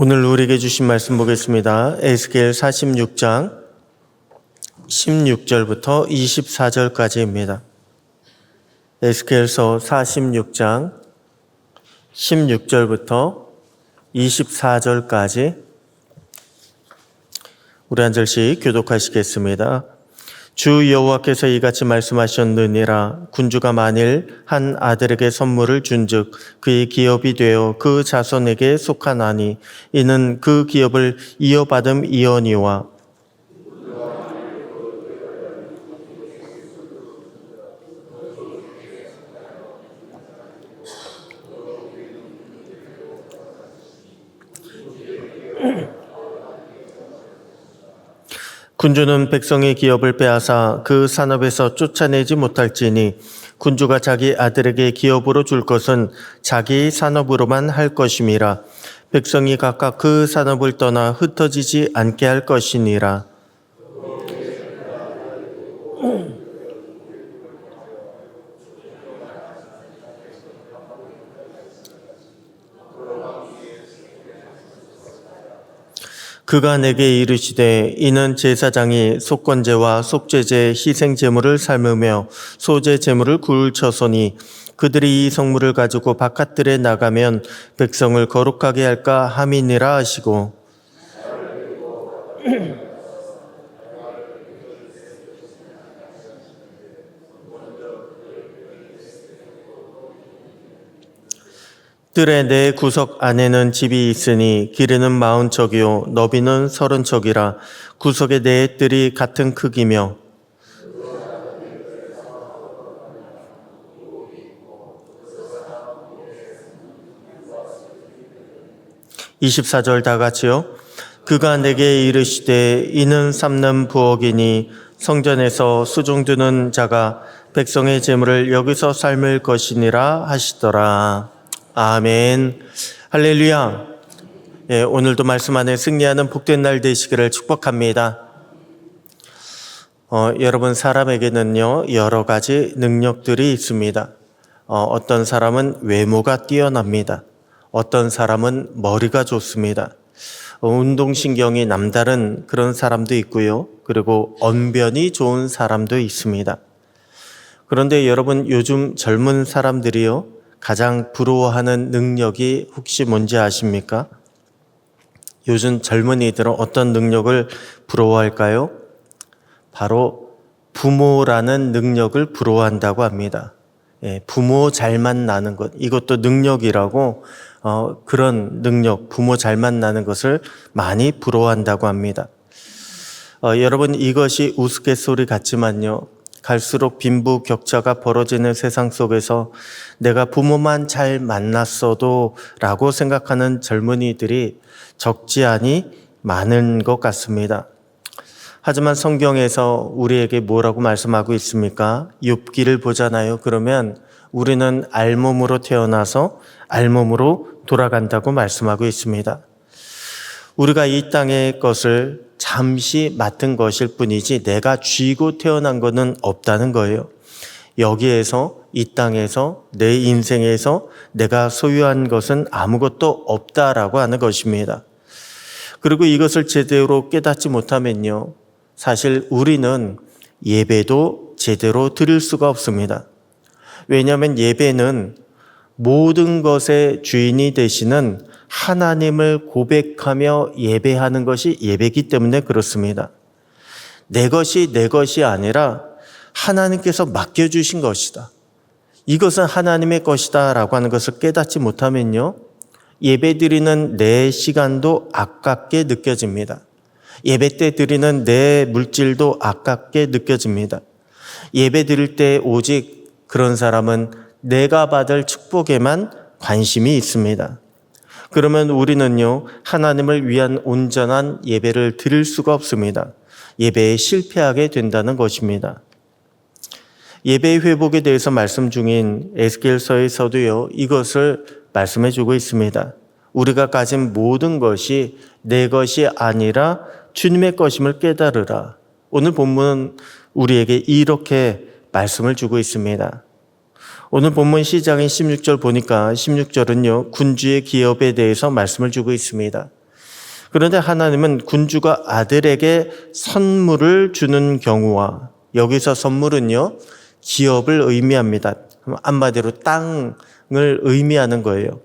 오늘 우리에게 주신 말씀 보겠습니다. 에스겔 46장 16절부터 24절까지입니다. 에스겔서 46장 16절부터 24절까지 우리 한 절씩 교독하시겠습니다. 주 여호와께서 이같이 말씀하셨느니라. 군주가 만일 한 아들에게 선물을 준즉 그의 기업이 되어 그 자손에게 속하나니 이는 그 기업을 이어받음 이언이와 군주는 백성의 기업을 빼앗아 그 산업에서 쫓아내지 못할지니 군주가 자기 아들에게 기업으로 줄 것은 자기 산업으로만 할 것임이라. 백성이 각각 그 산업을 떠나 흩어지지 않게 할 것이니라. 그가 내게 이르시되 이는 제사장이 속건제와 속죄제 희생제물을 삶으며 소제제물을 굴 처소니 그들이 이 성물을 가지고 바깥들에 나가면 백성을 거룩하게 할까 함이니라 하시고 뜰의 네 구석 안에는 집이 있으니 길이는 40척이요 너비는 30척이라. 구석의 네 뜰이 같은 크기며 24절 다 같이요. 그가 내게 이르시되 이는 삶는 부엌이니 성전에서 수종드는 자가 백성의 제물을 여기서 삶을 것이니라 하시더라. 아멘. 할렐루야. 예, 오늘도 말씀 안에 승리하는 복된 날 되시기를 축복합니다. 여러분, 사람에게는요 여러 가지 능력들이 있습니다. 어떤 사람은 외모가 뛰어납니다. 어떤 사람은 머리가 좋습니다. 운동신경이 남다른 그런 사람도 있고요. 그리고 언변이 좋은 사람도 있습니다. 그런데 여러분, 요즘 젊은 사람들이요 가장 부러워하는 능력이 혹시 뭔지 아십니까? 요즘 젊은이들은 어떤 능력을 부러워할까요? 바로 부모라는 능력을 부러워한다고 합니다. 예, 부모 잘 만나는 것, 이것도 능력이라고 그런 능력, 부모 잘 만나는 것을 많이 부러워한다고 합니다. 여러분, 이것이 우스갯소리 같지만요 갈수록 빈부격차가 벌어지는 세상 속에서 내가 부모만 잘 만났어도 라고 생각하는 젊은이들이 적지 않이 많은 것 같습니다. 하지만 성경에서 우리에게 뭐라고 말씀하고 있습니까? 욥기를 보잖아요. 그러면 우리는 알몸으로 태어나서 알몸으로 돌아간다고 말씀하고 있습니다. 우리가 이 땅의 것을 잠시 맡은 것일 뿐이지 내가 쥐고 태어난 것은 없다는 거예요. 여기에서, 이 땅에서, 내 인생에서 내가 소유한 것은 아무것도 없다라고 하는 것입니다. 그리고 이것을 제대로 깨닫지 못하면요 사실 우리는 예배도 제대로 드릴 수가 없습니다. 왜냐하면 예배는 모든 것의 주인이 되시는 하나님을 고백하며 예배하는 것이 예배이기 때문에 그렇습니다. 내 것이 내 것이 아니라 하나님께서 맡겨주신 것이다. 이것은 하나님의 것이다 라고 하는 것을 깨닫지 못하면요 예배 드리는 내 시간도 아깝게 느껴집니다. 예배 때 드리는 내 물질도 아깝게 느껴집니다. 예배 드릴 때 오직 그런 사람은 내가 받을 축복에만 관심이 있습니다. 그러면 우리는요 하나님을 위한 온전한 예배를 드릴 수가 없습니다. 예배에 실패하게 된다는 것입니다. 예배 회복에 대해서 말씀 중인 에스겔서에서도요 이것을 말씀해 주고 있습니다. 우리가 가진 모든 것이 내 것이 아니라 주님의 것임을 깨달으라. 오늘 본문은 우리에게 이렇게 말씀을 주고 있습니다. 오늘 본문 시작인 16절 보니까 16절은요 군주의 기업에 대해서 말씀을 주고 있습니다. 그런데 하나님은 군주가 아들에게 선물을 주는 경우와, 여기서 선물은요, 기업을 의미합니다. 한마디로 땅을 의미하는 거예요.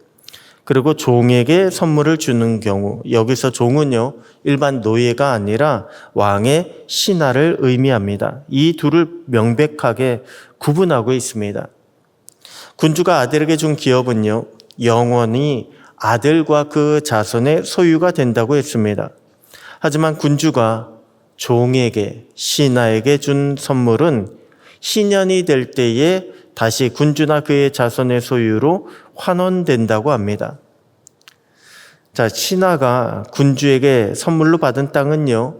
그리고 종에게 선물을 주는 경우, 여기서 종은요, 일반 노예가 아니라 왕의 신하를 의미합니다. 이 둘을 명백하게 구분하고 있습니다. 군주가 아들에게 준 기업은요, 영원히 아들과 그 자손의 소유가 된다고 했습니다. 하지만 군주가 종에게, 신하에게 준 선물은 희년이 될 때에 다시 군주나 그의 자손의 소유로 환원된다고 합니다. 자, 신하가 군주에게 선물로 받은 땅은요,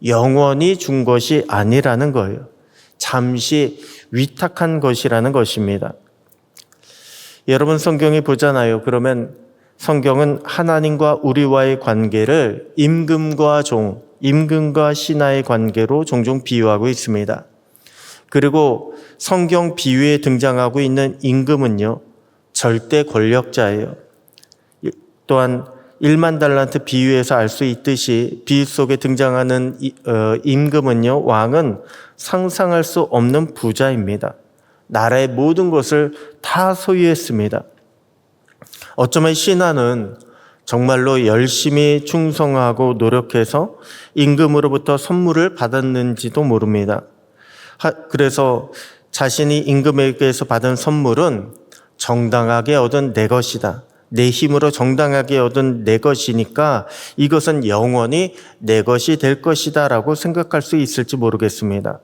영원히 준 것이 아니라는 거예요. 잠시 위탁한 것이라는 것입니다. 여러분 성경에 보잖아요. 그러면 성경은 하나님과 우리와의 관계를 임금과 종, 임금과 신하의 관계로 종종 비유하고 있습니다. 그리고 성경 비유에 등장하고 있는 임금은요, 절대 권력자예요. 또한 1만 달란트 비유에서 알 수 있듯이 비유 속에 등장하는 임금은요, 왕은 상상할 수 없는 부자입니다. 나라의 모든 것을 다 소유했습니다. 어쩌면 신하는 정말로 열심히 충성하고 노력해서 임금으로부터 선물을 받았는지도 모릅니다. 그래서 자신이 임금에게서 받은 선물은 정당하게 얻은 내 것이다. 내 힘으로 정당하게 얻은 내 것이니까 이것은 영원히 내 것이 될 것이다 라고 생각할 수 있을지 모르겠습니다.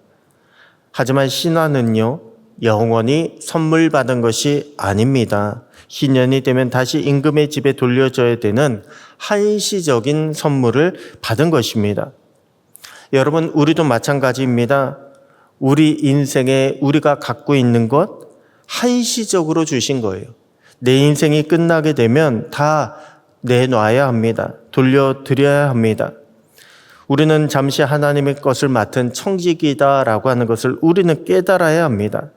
하지만 신하는요, 영원히 선물 받은 것이 아닙니다. 희년이 되면 다시 임금의 집에 돌려줘야 되는 한시적인 선물을 받은 것입니다. 여러분, 우리도 마찬가지입니다. 우리 인생에 우리가 갖고 있는 것 한시적으로 주신 거예요. 내 인생이 끝나게 되면 다 내놔야 합니다. 돌려드려야 합니다. 우리는 잠시 하나님의 것을 맡은 청지기다라고 하는 것을 우리는 깨달아야 합니다.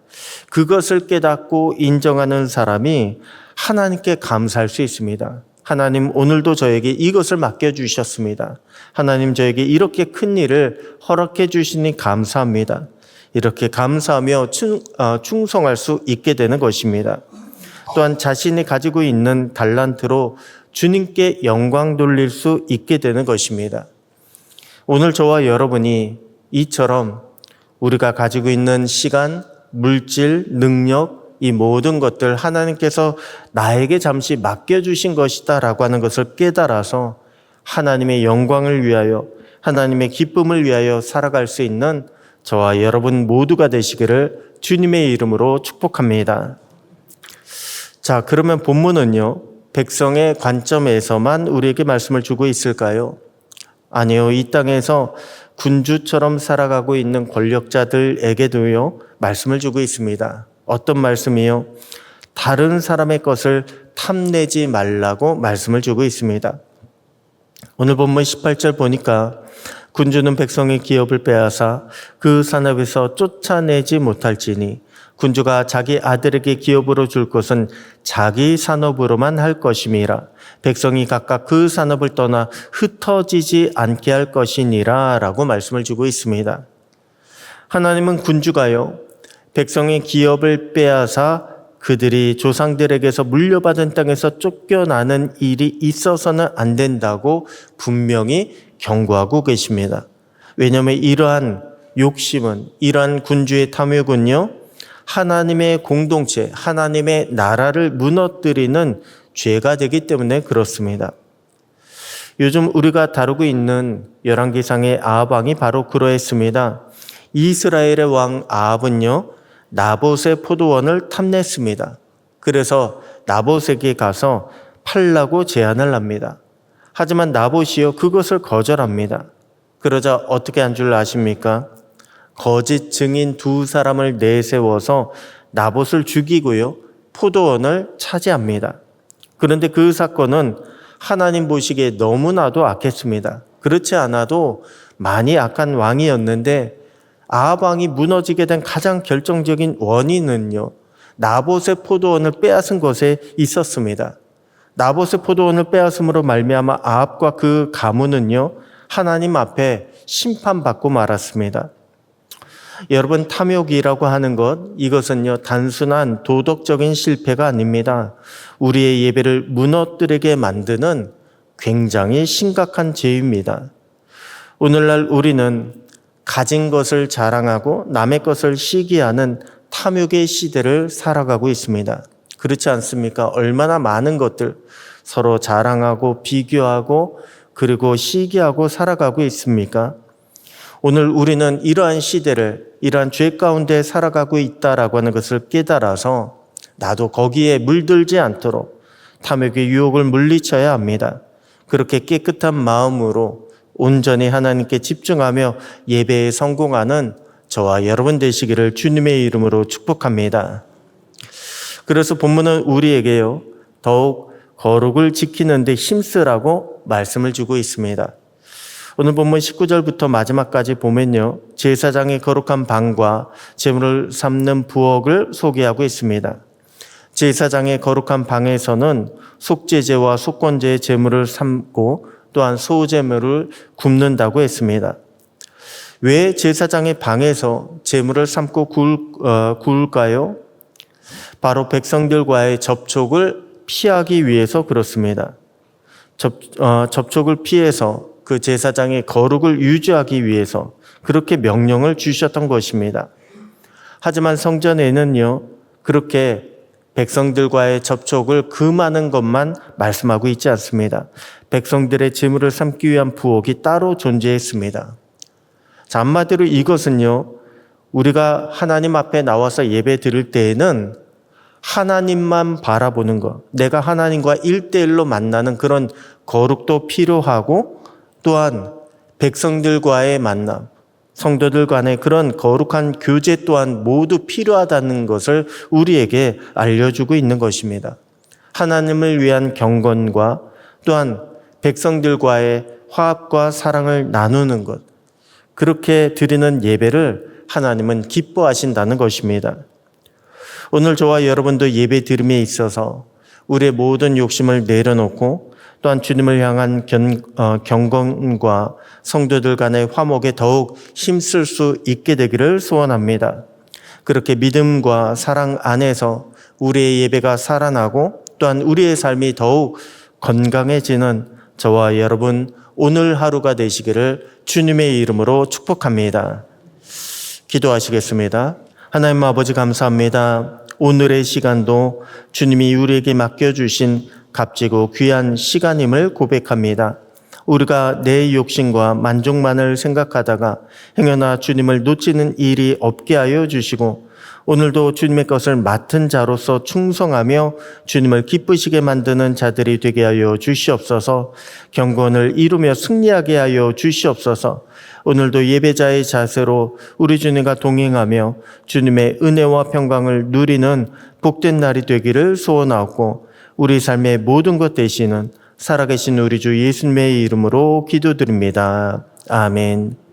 그것을 깨닫고 인정하는 사람이 하나님께 감사할 수 있습니다. 하나님, 오늘도 저에게 이것을 맡겨주셨습니다. 하나님, 저에게 이렇게 큰 일을 허락해 주시니 감사합니다. 이렇게 감사하며 충성할 수 있게 되는 것입니다. 또한 자신이 가지고 있는 달란트로 주님께 영광 돌릴 수 있게 되는 것입니다. 오늘 저와 여러분이 이처럼 우리가 가지고 있는 시간, 물질, 능력, 이 모든 것들 하나님께서 나에게 잠시 맡겨주신 것이다 라고 하는 것을 깨달아서 하나님의 영광을 위하여, 하나님의 기쁨을 위하여 살아갈 수 있는 저와 여러분 모두가 되시기를 주님의 이름으로 축복합니다. 자, 그러면 본문은요, 백성의 관점에서만 우리에게 말씀을 주고 있을까요? 아니요, 이 땅에서 군주처럼 살아가고 있는 권력자들에게도요, 말씀을 주고 있습니다. 어떤 말씀이요? 다른 사람의 것을 탐내지 말라고 말씀을 주고 있습니다. 오늘 본문 18절 보니까 군주는 백성의 기업을 빼앗아 그 산업에서 쫓아내지 못할지니 군주가 자기 아들에게 기업으로 줄 것은 자기 산업으로만 할 것임이라. 백성이 각각 그 산업을 떠나 흩어지지 않게 할 것이니라 라고 말씀을 주고 있습니다. 하나님은 군주가요, 백성의 기업을 빼앗아 그들이 조상들에게서 물려받은 땅에서 쫓겨나는 일이 있어서는 안 된다고 분명히 경고하고 계십니다. 왜냐하면 이러한 욕심은, 이러한 군주의 탐욕은요, 하나님의 공동체, 하나님의 나라를 무너뜨리는 죄가 되기 때문에 그렇습니다. 요즘 우리가 다루고 있는 열왕기상의 아합 왕이 바로 그러했습니다. 이스라엘의 왕 아합은요, 나봇의 포도원을 탐냈습니다. 그래서 나봇에게 가서 팔라고 제안을 합니다. 하지만 나봇이요, 그것을 거절합니다. 그러자 어떻게 한 줄 아십니까? 거짓 증인 2사람을 내세워서 나봇을 죽이고요, 포도원을 차지합니다. 그런데 그 사건은 하나님 보시기에 너무나도 악했습니다. 그렇지 않아도 많이 악한 왕이었는데 아합 왕이 무너지게 된 가장 결정적인 원인은요, 나봇의 포도원을 빼앗은 것에 있었습니다. 나봇의 포도원을 빼앗음으로 말미암아 아합과 그 가문은요 하나님 앞에 심판받고 말았습니다. 여러분, 탐욕이라고 하는 것, 이것은요 단순한 도덕적인 실패가 아닙니다. 우리의 예배를 무너뜨리게 만드는 굉장히 심각한 죄입니다. 오늘날 우리는 가진 것을 자랑하고 남의 것을 시기하는 탐욕의 시대를 살아가고 있습니다. 그렇지 않습니까? 얼마나 많은 것들 서로 자랑하고 비교하고 그리고 시기하고 살아가고 있습니까? 오늘 우리는 이러한 시대를, 이러한 죄 가운데 살아가고 있다라고 하는 것을 깨달아서 나도 거기에 물들지 않도록 탐욕의 유혹을 물리쳐야 합니다. 그렇게 깨끗한 마음으로 온전히 하나님께 집중하며 예배에 성공하는 저와 여러분 되시기를 주님의 이름으로 축복합니다. 그래서 본문은 우리에게요 더욱 거룩을 지키는 데 힘쓰라고 말씀을 주고 있습니다. 오늘 본문 19절부터 마지막까지 보면요 제사장의 거룩한 방과 제물을 삶는 부엌을 소개하고 있습니다. 제사장의 거룩한 방에서는 속죄제와 속건제의 제물을 삶고 또한 소제물을 굽는다고 했습니다. 왜 제사장의 방에서 제물을 삶고 구울까요? 바로 백성들과의 접촉을 피하기 위해서 그렇습니다. 접촉을 피해서 그 제사장의 거룩을 유지하기 위해서 그렇게 명령을 주셨던 것입니다. 하지만 성전에는요 그렇게 백성들과의 접촉을 금하는 것만 말씀하고 있지 않습니다. 백성들의 제물을 삶기 위한 부엌이 따로 존재했습니다. 자, 한마디로 이것은요 우리가 하나님 앞에 나와서 예배 드릴 때에는 하나님만 바라보는 것, 내가 하나님과 1대1로 만나는 그런 거룩도 필요하고 또한 백성들과의 만남, 성도들 간의 그런 거룩한 교제 또한 모두 필요하다는 것을 우리에게 알려주고 있는 것입니다. 하나님을 위한 경건과 또한 백성들과의 화합과 사랑을 나누는 것, 그렇게 드리는 예배를 하나님은 기뻐하신다는 것입니다. 오늘 저와 여러분도 예배 드림에 있어서 우리의 모든 욕심을 내려놓고 또한 주님을 향한 경건과 성도들 간의 화목에 더욱 힘쓸 수 있게 되기를 소원합니다. 그렇게 믿음과 사랑 안에서 우리의 예배가 살아나고 또한 우리의 삶이 더욱 건강해지는 저와 여러분 오늘 하루가 되시기를 주님의 이름으로 축복합니다. 기도하시겠습니다. 하나님 아버지 감사합니다. 오늘의 시간도 주님이 우리에게 맡겨주신 값지고 귀한 시간임을 고백합니다. 우리가 내 욕심과 만족만을 생각하다가 행여나 주님을 놓치는 일이 없게 하여 주시고 오늘도 주님의 것을 맡은 자로서 충성하며 주님을 기쁘시게 만드는 자들이 되게 하여 주시옵소서. 경건을 이루며 승리하게 하여 주시옵소서. 오늘도 예배자의 자세로 우리 주님과 동행하며 주님의 은혜와 평강을 누리는 복된 날이 되기를 소원하고 우리 삶의 모든 것 되시는 살아계신 우리 주 예수님의 이름으로 기도드립니다. 아멘.